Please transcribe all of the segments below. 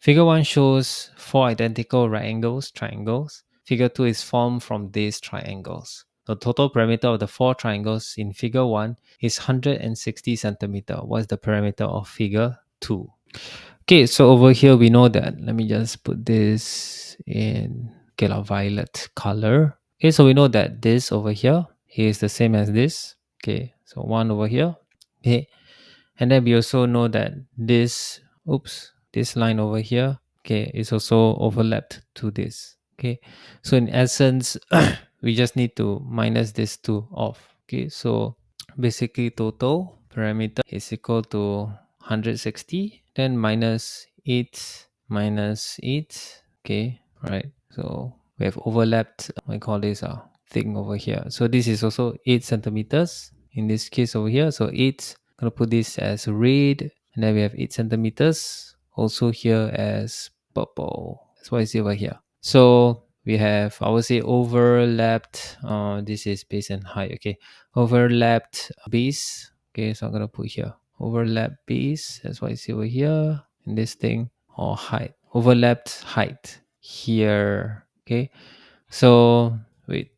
Figure 1 shows 4 identical right angles, triangles. Figure 2 is formed from these triangles. The total perimeter of the 4 triangles in figure 1 is 160 centimeter. What's the perimeter of figure 2? Okay, so over here we know that. Let me just put this in a violet color. Okay, so we know that this over here is the same as this. Okay, so 1 over here. Okay, and then we also know that this line over here, okay, is also overlapped to this. Okay, so in essence, we just need to minus this 2 off. Okay, so basically total parameter is equal to 160, then minus 8. Okay, right, so we have overlapped, I call this a thing over here. So this is also 8 centimeters in this case over here. So 8, gonna put this as red, and then we have 8 centimeters also here as purple. That's why it's over here. So we have, I would say, overlapped. This is base and height. Okay, overlapped base. Okay, so I'm gonna put here overlap base. That's why it's over here in this thing, or height, overlapped height here. Okay, so wait,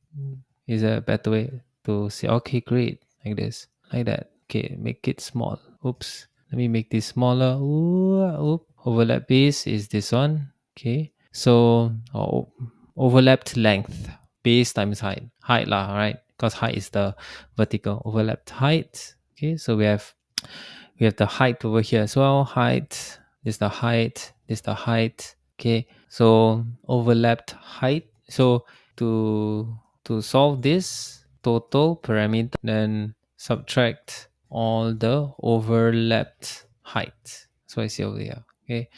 is there a better way to say? Okay, great, like this, like that. Okay, make it small. Oops, let me make this smaller. Ooh, oop. Overlap base is this one. Okay, so overlapped length, base times height lah, right? Because height is the vertical. Overlapped height. Okay, so we have the height over here as well. Height, this is the height, this is the height. Okay, so overlapped height. So to solve this total parameter, then subtract all the overlapped height. So I see over here. Okay,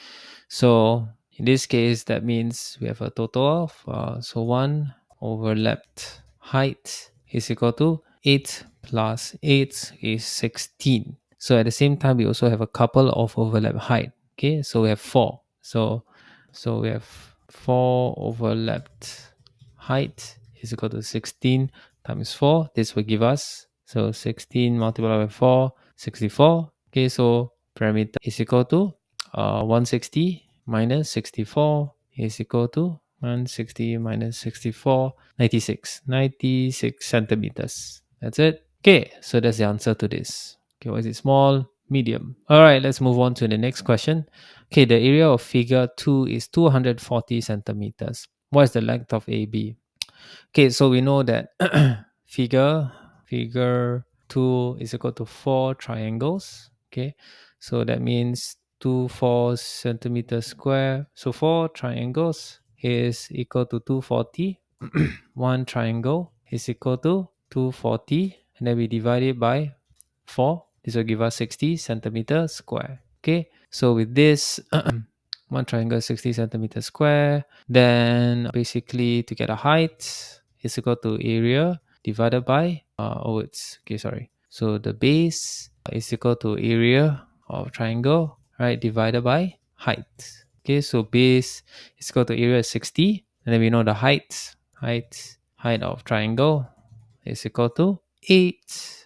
so in this case, that means we have a total of so 1 overlapped height is equal to 8 plus 8 is 16. So at the same time, we also have a couple of overlap height. Okay, so we have 4. So we have 4 overlapped height is equal to 16 times 4. This will give us, so 16 multiplied by 4, 64. Okay, so parameter is equal to 160 minus 64 is equal to 160 minus 64, 96 centimeters. That's it. Okay, so that's the answer to this. Okay, was it small, medium? All right, let's move on to the next question. Okay, the area of figure 2 is 240 centimeters. What is the length of AB? Okay, so we know that figure 2 is equal to 4 triangles. Okay, so that means 4 centimeters square. So 4 triangles is equal to 240. One triangle is equal to 240, and then we divide it by 4. This will give us 60 centimeters square. Okay, so with this, one triangle is 60 centimeters square. Then basically to get a height is equal to area divided by it's okay, sorry. So the base is equal to area of triangle, right, divided by height. Okay, so base is equal to area is 60, and then we know the height of triangle is equal to 8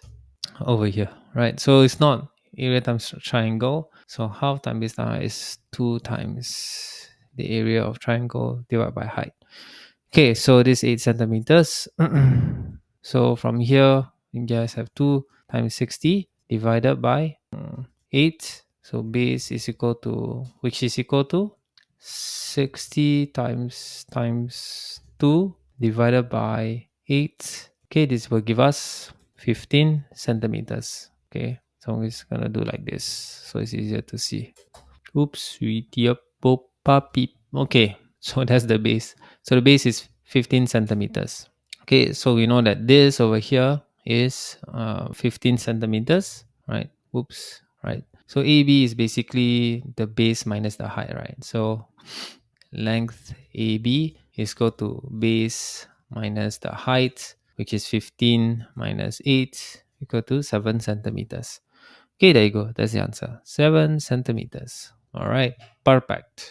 over here, right? So it's not area times triangle. So half times base times height is 2 times the area of triangle divided by height. Okay, so this 8 centimeters. So from here, you guys have 2 times 60 divided by 8. So base is equal to, which is equal to 60 times 2 divided by 8. Okay, this will give us 15 centimeters. Okay, so I'm just gonna do like this so it's easier to see. Oops, okay, so that's the base. So the base is 15 centimeters. Okay, so we know that this over here is 15 centimeters, right? Oops, right. So AB is basically the base minus the height, right? So length AB is equal to base minus the height, which is 15 minus 8 equal to 7 centimeters. Okay, there you go. That's the answer. 7 centimeters. All right, perfect.